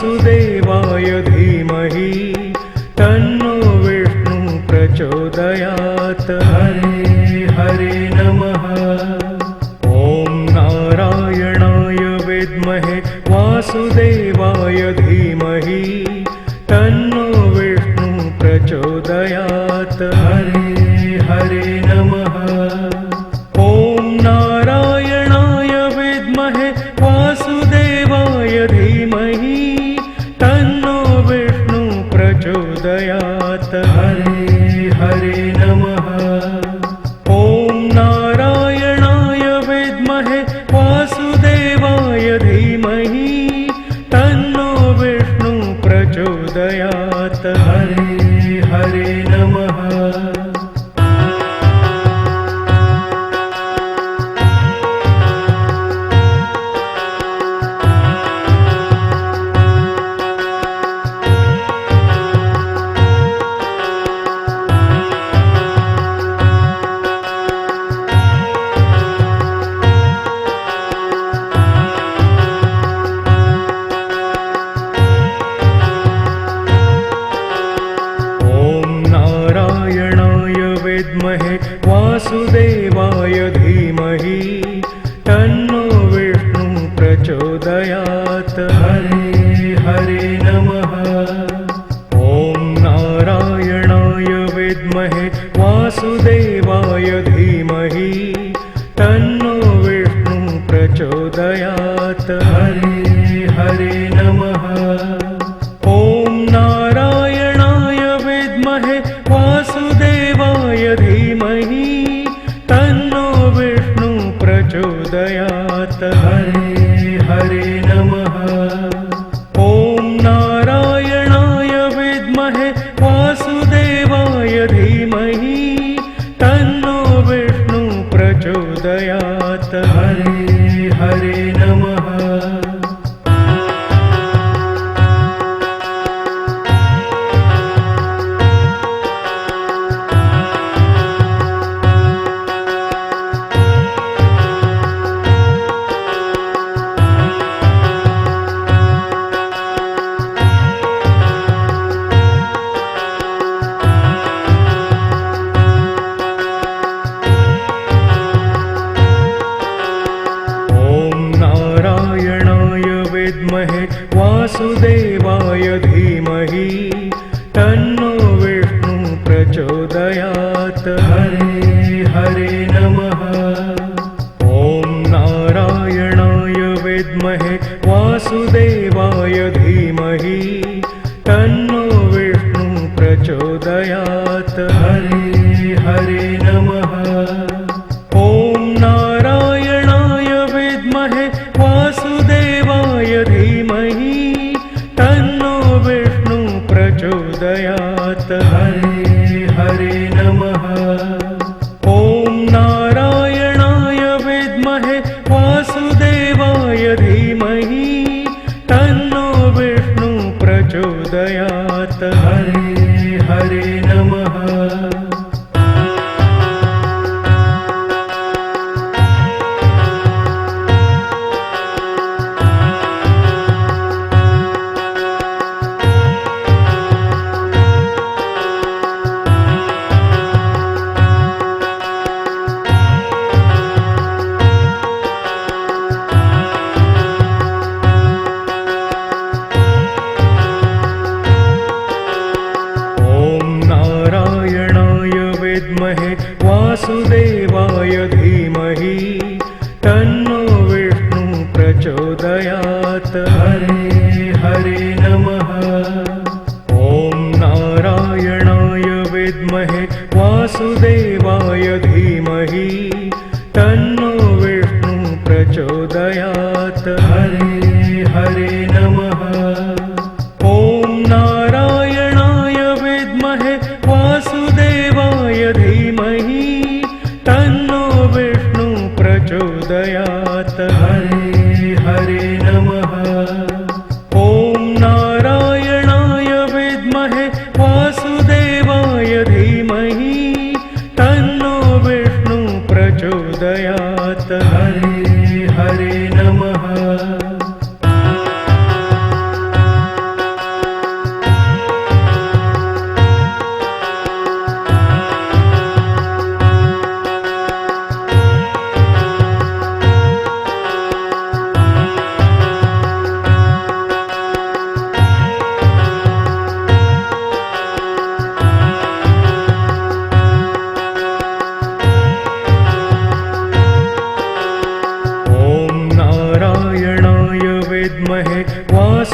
वासुदेवाय धीमहि तन्नो विष्णु प्रचोदयात्। हरे हरे नमः। ॐ नारायणाय विद्महे वासुदेवाय धीमहि तन्नो विष्णु प्रचोदयात्। हरे हरे नमः। ॐ नारायणाय विद्महे वासुदेवाय धीमहि तन्नो विष्णु प्रचोदयात्। हरे हरे नमः। ॐ नारायणाय विद्महे वासुदेवाय धीमहि तन्नो विष्णु प्रचोदयात्। हरे हरे नमः। विद्महे वासुदेवाय धीमहि तन्नो विष्णु प्रचोदयात्। हरे हरे नमः। ॐ नारायणाय विद्महे वासुदेवाय धीमहि तन्नो विष्णु प्रचोदयात्। हरे हरे नमः। ॐ नारायणाय विद्महे वासुदेवाय धीमहि तन्नो विष्णु प्रचोदयात्। हरे हरे नमः। ॐ नारायणाय विद्महे वासुदेवाय धीमहि तन्नो विष्णु प्रचोदयात्। हरे हरे नमः। विद्महे वासुदेवाय धीमहि तन्नो विष्णु प्रचोदयात्। हरे हरे नमः। ॐ नारायणाय विद्महे वासुदेवाय धीमहि तन्नो विष्णु प्रचोदयात्। हरे हरे नमः। ॐ नारायणाय विद्महे वासुदेवाय धीमहि तन्नो विष्णु प्रचोदयात्। हरे हरे नमः। ॐ नारायणाय विद्महे वासुदेवाय धीमहि तन्नो विष्णु प्रचोदयात्। हरे हरे नमः। विद्महे वासुदेवाय धीमहि तन्नो विष्णु प्रचोदयात्। हरे हरे नमः। ॐ नारायणाय विद्महे वासुदेवाय धीमहि तन्नो विष्णु प्रचोदयात्। हरे हरे नमः। ॐ नारायणाय विद्महे वासुदेवाय धीमहि तन्नो विष्णु प्रचोदयात्। हरे हरे नमः। ॐ नारायणाय विद्महे वासुदेवाय धीमहि तन्नो विष्णु प्रचोदयात्। हरे हरे नमः।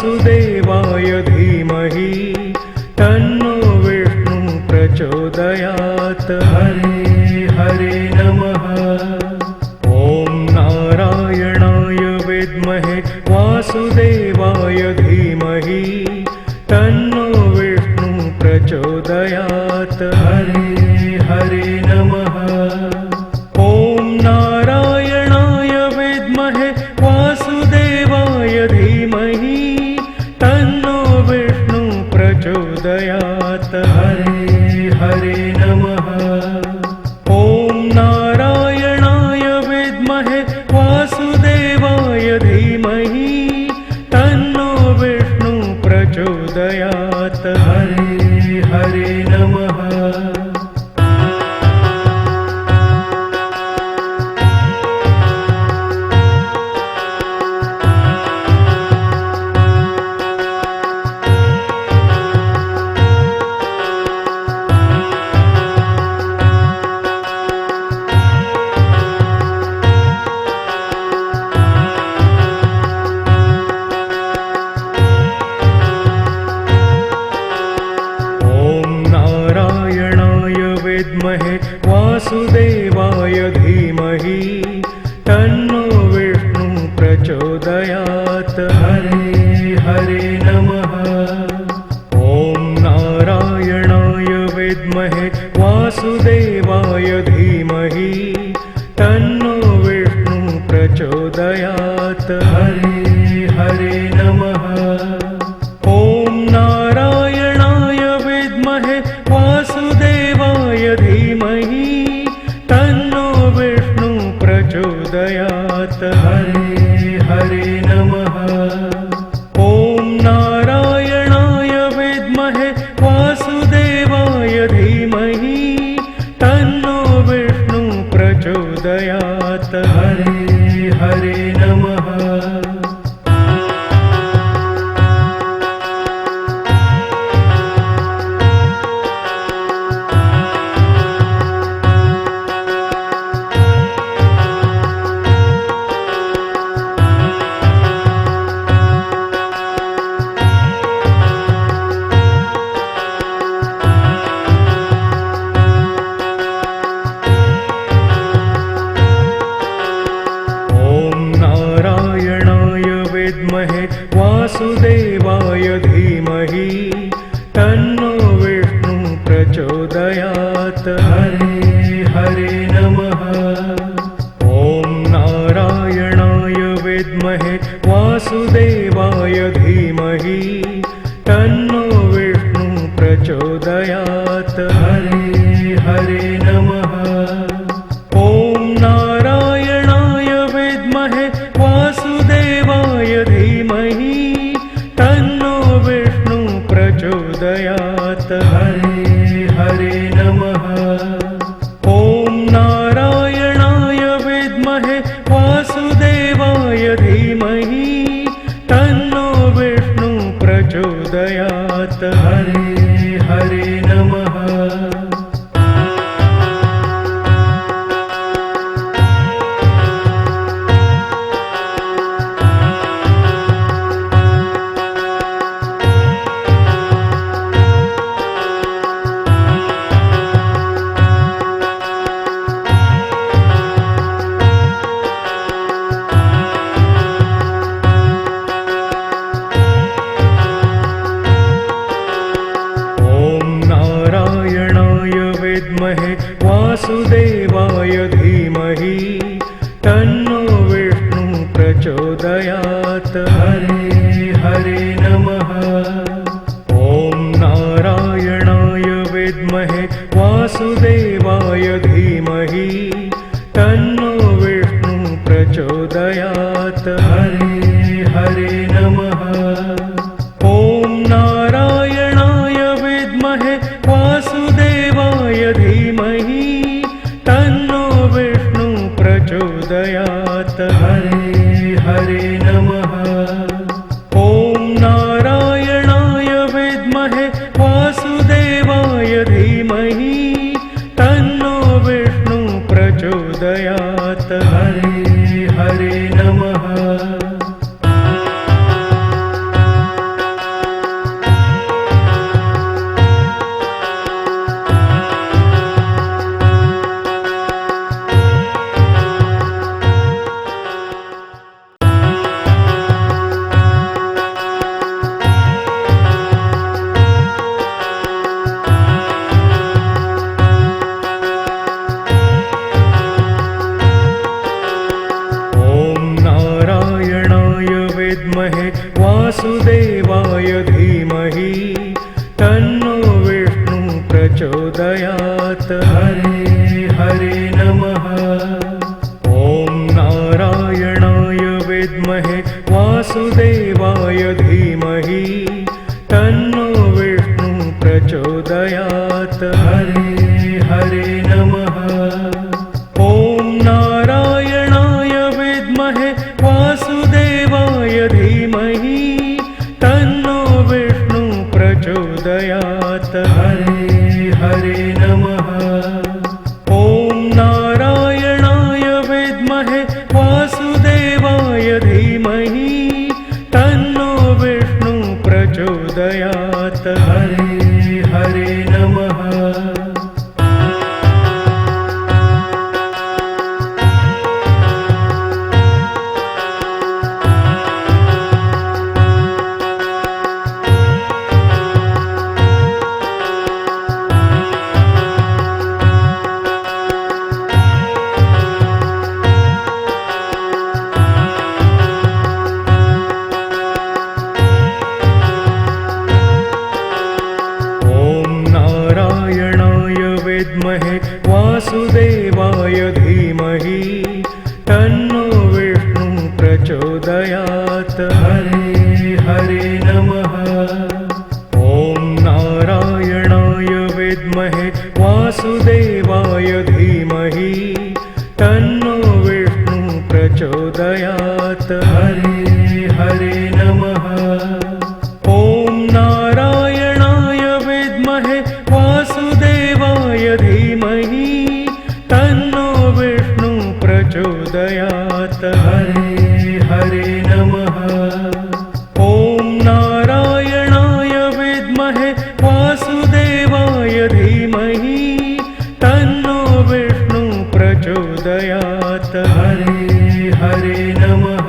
वासुदेवाय धीमहि तन्नो विष्णु प्रचोदयात्। हरे हरे नमः। ॐ नारायणाय विद्महे वासुदेवाय धीमहि तन्नो विष्णु प्रचोदयात्। हरे हरे नमः। ॐ नारायणाय विद्महे वासुदेवाय धीमहि तन्नो विष्णु प्रचोदयात्। हरे हरे नमः। ॐ नारायणाय विद्महे वासुदेवाय धीमहि तन्नो विष्णु प्रचोदयात्। हरे हरे नमः। विद्महे वासुदेवाय धीमहि तन्नो विष्णु प्रचोदयात्। हरे हरे नमः। ॐ नारायणाय विद्महे वासुदेवाय धीमहि तन्नो विष्णु प्रचोदयात्। हरे हरे नमः। ॐ नारायणाय विद्महे वासुदेवाय धीमहि तन्नो विष्णु प्रचोदयात्। हरे हरे नमः। ॐ नारायणाय विद्महे वासुदेवाय धीमहि तन्नो विष्णु प्रचोदयात्। हरे हरे नमः। विद्महे वासुदेवाय धीमहि तन्नो विष्णु प्रचोदयात्। हरे हरे नमः। ॐ नारायणाय विद्महे वासुदेवाय धीमहि तन्नो विष्णु प्रचोदयात्। हरे हरे नमः। ॐ नारायणाय विद्महे वासुदेवाय धीमहि तन्नो विष्णु प्रचोदयात्। हरे हरे नमः। ॐ नारायणाय विद्महे वासुदेवाय धीमहि तन्नो विष्णु प्रचोदयात्। हरे हरे नमः। विद्महे वासुदेवाय धीमहि तन्नो विष्णु प्रचोदयात्। हरे हरे नमः। ॐ नारायणाय विद्महे वासुदेवाय धीमहि तन्नो विष्णु प्रचोदयात्। हरे हरे नमः। ॐ नारायणाय विद्महे वासुदेवाय धीमहि तन्नो विष्णु प्रचोदयात्। हरे हरे नमः। ॐ नारायणाय विद्महे वासुदेवाय धीमहि तन्नो विष्णु प्रचोदयात्। हरे हरे नमः। विद्महे वासुदेवाय धीमहि तन्नो विष्णु प्रचोदयात्। हरे हरे नमः। ॐ नारायणाय विद्महे वासुदेवाय धीमहि तन्नो विष्णु प्रचोदयात्। हरे हरे नमः। ॐ नारायणाय विद्महे वासुदेवाय धीमहि तन्नो विष्णु प्रचोदयात्। हरे हरे नमः। ॐ नारायणाय विद्महे वासुदेवाय धीमहि तन्नो विष्णु प्रचोदयात्। हरे हरे नमः। विद्महे वासुदेवाय धीमहि तन्नो विष्णु प्रचोदयात्। हरे हरे नमः। ॐ नारायणाय विद्महे वासुदेवाय धीमहि तन्नो विष्णु प्रचोदयात्। हरे हरे नमः। ॐ नारायणाय विद्महे वासुदेवाय धीमहि तन्नो विष्णु प्रचोदयात्। हरे हरे नमः। ॐ नारायणाय विद्महे वासुदेवाय धीमहि तन्नो विष्णु प्रचोदयात्। हरे हरे नमः।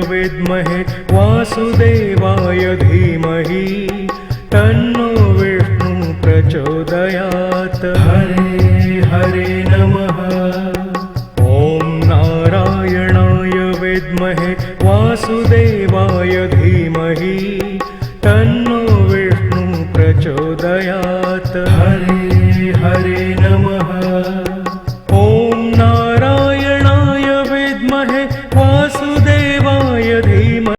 विद्महे वासुदेवाय धीमहि तन्नो विष्णु प्रचोदयात्। हरे हरे नमः। ॐ नारायणाय विद्महे वासुदेवाय धीमहि तन्नो विष्णु प्रचोदयात्। हरे